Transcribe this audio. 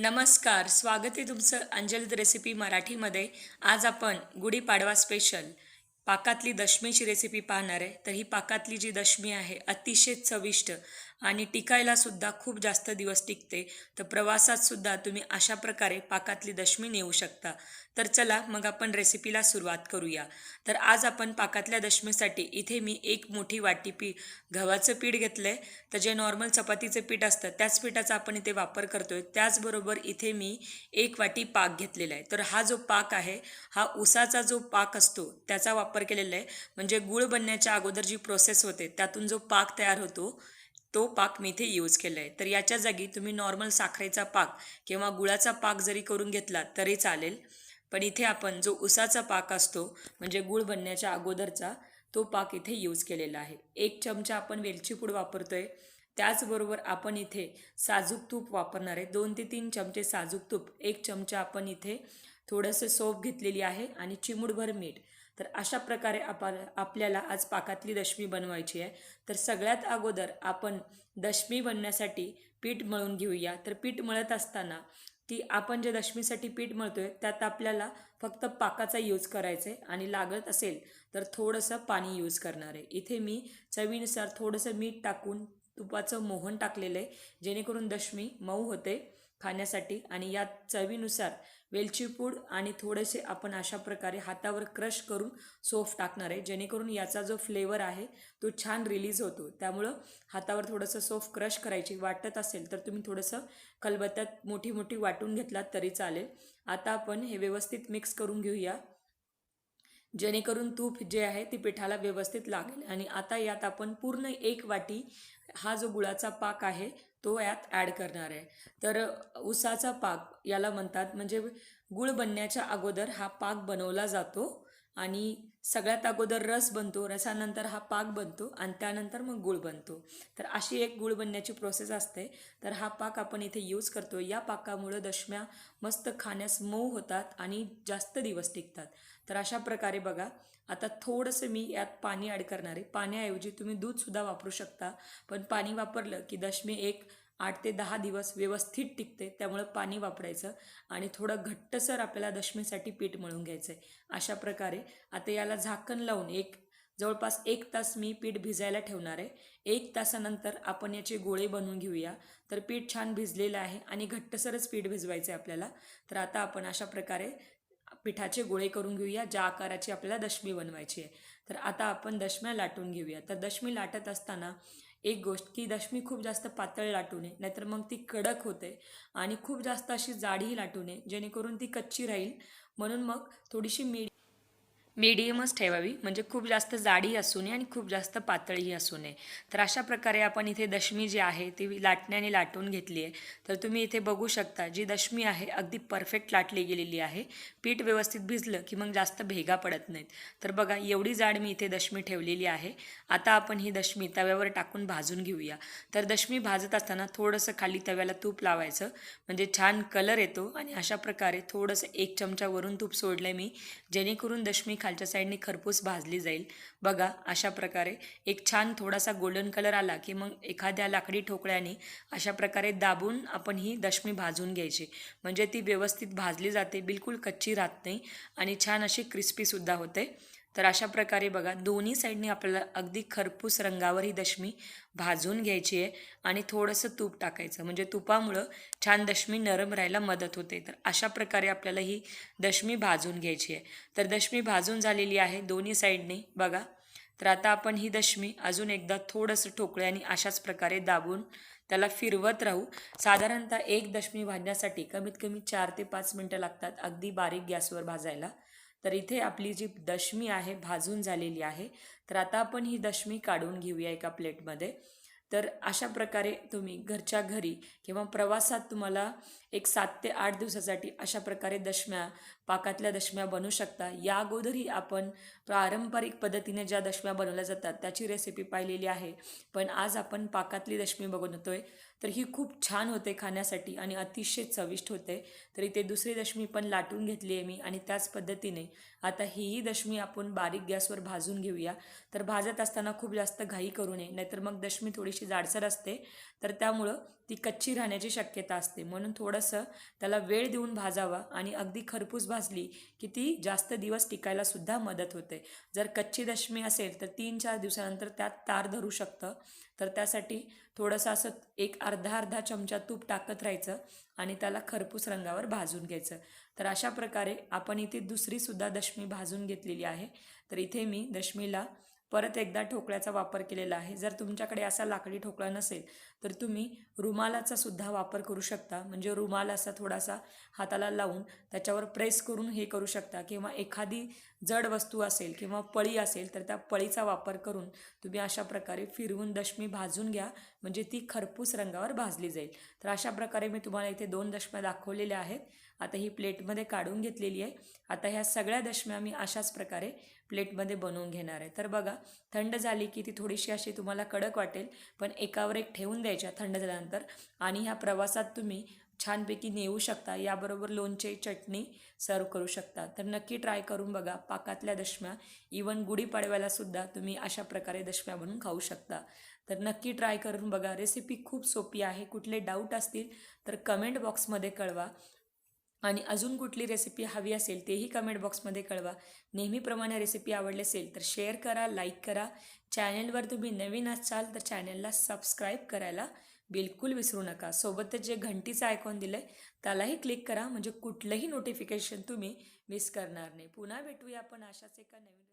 नमस्कार, स्वागत आहे तुमचं अंजलीत रेसिपी मराठीमध्ये. आज आपण गुढीपाडवा स्पेशल पाकातली दशमीची रेसिपी पाहणार आहे. तर ही पाकातली जी दशमी आहे अतिशय चविष्ट आणि टिकायला सुद्धा खूप जास्त दिवस टिकते. तर प्रवासात सुद्धा तुम्ही अशा प्रकारे पाकातली दशमी नेऊ शकता. तर चला मग आपण रेसिपीला सुरुवात करूया. तर आज आपण पाकातल्या दशमीसाठी इथे मी एक मोठी वाटी गव्हाचं पीठ घेतलंय. तर जे नॉर्मल चपातीचं पीठ असतं त्याच पिठाचा आपण इथे वापर करतोय. त्याचबरोबर इथे मी एक वाटी पाक घेतलेला आहे. तर हा जो पाक आहे हा उसाचा जो पाक असतो त्याचा वापर केलेला आहे. म्हणजे गूळ बनण्याच्या अगोदर जी प्रोसेस होते त्यातून जो पाक तयार होतो तो पाक मी इथे यूज केला आहे. तर याच्या जागी तुम्ही नॉर्मल साखरेचा पाक किंवा गुळाचा पाक जरी करून घेतला तरी चालेल. पण इथे आपण जो उसाचा पाक असतो म्हणजे गूळ बनण्याच्या अगोदरचा तो पाक इथे यूज केलेला आहे. 1 चमचा आपण वेलची पूड वापरतोय. त्याचबरोबर आपण इथे साजूक तूप वापरणार आहे. 2 ते 3 चमचे साजूक तूप, 1 चमचा आपण इथे थोडंसं सोप घेतलेली आहे आणि चिमूटभर मीठ. तर अशा प्रकारे आपल्याला आज पाकातली दशमी बनवायची आहे. तर सगळ्यात अगोदर आपण दशमी बनण्यासाठी पीठ मळून घेऊया. तर पीठ मळत असताना की आपण जे दशमीसाठी पीठ मळतोय त्यात आपल्याला फक्त पाकाचा यूज करायचा आहे आणि लागत असेल तर थोडंसं पाणी यूज करणार आहे. इथे मी चवीनुसार थोडंसं मीठ टाकून तुपाचं मोहन टाकलेलं आहे जेणेकरून दशमी मऊ होते खाण्यासाठी. आणि यात चवीनुसार वेलची पूड आणि थोडेसे आपण अशा प्रकारे हातावर क्रश करून सोफ टाकणार आहे जेणेकरून याचा जो फ्लेवर आहे तो छान रिलीज होतो. त्यामुळं हातावर थोडंसं सोफ क्रश करायची वाटत असेल तर तुम्ही थोडंसं खलबत्त्यात मोठी मोठी वाटून घेतलात तरी चालेल. आता आपण हे व्यवस्थित मिक्स करून घेऊया जेणेकरून तूप जे आहे ते पिठाला व्यवस्थित लागेल. आणि आता यात आपण पूर्ण 1 वाटी हा जो गुळाचा पाक आहे तो यात ॲड करणार आहे. तर उसाचा पाक याला म्हणतात. म्हणजे गूळ बनण्याच्या अगोदर हा पाक बनवला जातो आणि सगळ्यात अगोदर रस बनतो, रसानंतर हा पाक बनतो आणि त्यानंतर मग गूळ बनतो. तर अशी एक गूळ बनण्याची प्रोसेस असते. तर हा पाक आपण इथे यूज करतो. या पाकामुळं दशम्या मस्त खाण्यास मऊ होतात आणि जास्त दिवस टिकतात. तर अशा प्रकारे बघा. आता थोडंसं मी यात पाणी ॲड करणार आहे. पाण्याऐवजी तुम्ही दूधसुद्धा वापरू शकता. पण पाणी वापरलं की दशमी एक 8 ते 10 दिवस व्यवस्थित टिकते. त्यामुळं पाणी वापरायचं आणि थोडं घट्टसर आपल्याला दशमीसाठी पीठ मळून घ्यायचं आहे. अशा प्रकारे आता याला झाकण लावून जवळपास 1 तास मी पीठ भिजायला ठेवणार आहे. 1 तासानंतर आपण याचे गोळे बनवून घेऊया. तर पीठ छान भिजलेलं आहे आणि घट्टसरच पीठ भिजवायचं आहे आपल्याला. तर आता आपण अशा प्रकारे पिठाचे गोळे करून घेऊया ज्या आकाराची आपल्याला दशमी बनवायची आहे. तर आता आपण दशम्या लाटून घेऊया. तर दशमी लाटत असताना एक गोष्ट की दशमी खूप जास्त पातळ लाटू नये, नाहीतर मग ती कडक होते. आणि खूप जास्त अशी जाडीही लाटू नये जेणेकरून ती कच्ची राहील. म्हणून मग थोडीशी मीडियमच ठेवावी. म्हणजे खूप जास्त जाडी असू नये आणि खूप जास्त पातळही असू नये. तर अशा प्रकारे आपण इथे दशमी जी आहे ती लाटण्याने लाटून घेतली आहे. तर तुम्ही इथे बघू शकता जी दशमी आहे अगदी परफेक्ट लाटली गेलेली आहे. पीठ व्यवस्थित भिजलं की मग जास्त भेगा पडत नाहीत. तर बघा एवढी जाड मी इथे दशमी ठेवलेली आहे. आता आपण ही दशमी तव्यावर टाकून भाजून घेऊया. तर दशमी भाजत असताना थोडंसं खाली तव्याला तूप लावायचं म्हणजे छान कलर येतो. आणि अशा प्रकारे थोडंसं 1 चमचा वरून तूप सोडलं मी जेणेकरून दशमी खालच्या साईडने खरपूस भाजली जाईल. बघा अशा प्रकारे एक छान थोडासा गोल्डन कलर आला की मग एखाद्या लाकडी ठोकळ्याने अशा प्रकारे दाबून आपण ही दशमी भाजून घ्यायची. म्हणजे ती व्यवस्थित भाजली जाते, बिलकुल कच्ची राहत नाही आणि छान अशी क्रिस्पीसुद्धा होते. तर अशा प्रकारे बघा दोन्ही साईडने आपल्याला अगदी खरपूस रंगावर ही दशमी भाजून घ्यायची आहे. आणि थोडंसं तूप टाकायचं म्हणजे तुपामुळं छान दशमी नरम राहायला मदत होते. तर अशा प्रकारे आपल्याला ही दशमी भाजून घ्यायची आहे. तर दशमी भाजून झालेली आहे दोन्ही साईडने बघा. तर आता आपण ही दशमी अजून एकदा थोडंसं ठोकळ्याने अशाच प्रकारे दाबून त्याला फिरवत राहू. साधारणतः एक दशमी भाजण्यासाठी कमीत कमी 4 ते 5 मिनटं लागतात अगदी बारीक गॅसवर भाजायला. तर इथे आपली जी दशमी आहे भाजून झालेली आहे. तर आता आपण ही दशमी काढून घेऊया एका प्लेटमध्ये. तर अशा प्रकारे तुम्ही घरच्या घरी किंवा प्रवासात तुम्हाला एक 7 ते 8 दिवसासाठी अशा प्रकारे दशम्या पाकातल्या दशम्या बनवू शकता. या अगोदरही आपण पारंपरिक पद्धतीने ज्या दशम्या बनवल्या जातात त्याची रेसिपी पाहिलेली आहे, पण आज आपण पाकातली दशमी बनवतोय. तर ही खूप छान होते खाण्यासाठी आणि अतिशय चविष्ट होते. तर इथे दुसरी दशमी पण लाटून घेतली आहे मी आणि त्याच पद्धतीने आता हीही दशमी आपण बारीक गॅसवर भाजून घेऊया. तर भाजत असताना खूप जास्त घाई करू नये, नाहीतर मग दशमी थोडीशी जाडसर असते, तर त्यामुळं ती कच्ची राहण्याची शक्यता असते. म्हणून थोडंसं त्याला वेळ देऊन भाजावा आणि अगदी खरपूस भाजली की ती जास्त दिवस टिकायला सुद्धा मदत होते. जर कच्ची दशमी असेल तर 3-4 दिवसानंतर त्यात तार धरू शकतं. तर त्यासाठी थोडंसं असं एक अर्धा चमचा तूप टाकत राहायचं आणि त्याला खरपूस रंगावर भाजून घ्यायचं. तर अशा प्रकारे आपण इथे दुसरीसुद्धा दशमी भाजून घेतलेली आहे. तर इथे मी दशमीला परत एकदा ठोकळ्याचा वापर केलेला आहे. जर तुमच्याकडे असा लाकडी ठोकळा नसेल तर तुम्ही रुमालाचा सुद्धा वापर करू शकता. म्हणजे रुमाल असा थोडासा हाताला लावून त्याच्यावर प्रेस करून हे करू शकता, किंवा एखादी जड वस्तू असेल किंवा पळी असेल तर त्या पळीचा वापर करून तुम्ही अशा प्रकारे फिरवून दशमी भाजून घ्या, म्हणजे ती खरपूस रंगावर भाजली जाईल. तर अशा प्रकारे मी तुम्हाला इथे 2 दशम्या दाखवलेल्या आहेत. आता ही प्लेटमध्ये काढून घेतलेली आहे. आता ह्या सगळ्या दशम्या मी अशाच प्रकारे प्लेटमध्ये बनवून घेणार आहे. तर बघा, थंड झाली की ती थोडीशी अशी तुम्हाला कडक वाटेल, पण एकावर एक ठेवून द्यायच्या थंड झाल्यानंतर. आणि ह्या प्रवासात तुम्ही छानपैकी नेऊ शकता. याबरोबर लोणचे, चटणी सर्व करू शकता. तर नक्की ट्राय करून बघा पाकातल्या दशम्या. इवन गुढीपाडव्याला सुद्धा तुम्ही अशा प्रकारे दशम्या बनवून खाऊ शकता. तर नक्की ट्राय करून बघा. रेसिपी खूप सोपी आहे. कुठले डाऊट असतील तर कमेंट बॉक्समध्ये कळवा. आणि अजून कुठली रेसिपी हवी असेल तेही कमेंट बॉक्समध्ये कळवा. नेहमीप्रमाणे रेसिपी आवडली असेल तर शेअर करा, लाईक करा. चॅनेलवर तुम्ही नवीन असाल तर चॅनेलला सबस्क्राईब करायला बिलकुल विसरू नका. सोबतच जे घंटीचं आयकॉन दिलं आहे त्यालाही क्लिक करा, म्हणजे कुठलंही नोटिफिकेशन तुम्ही मिस करणार नाही. पुन्हा भेटूया आपण अशाच एका नवीन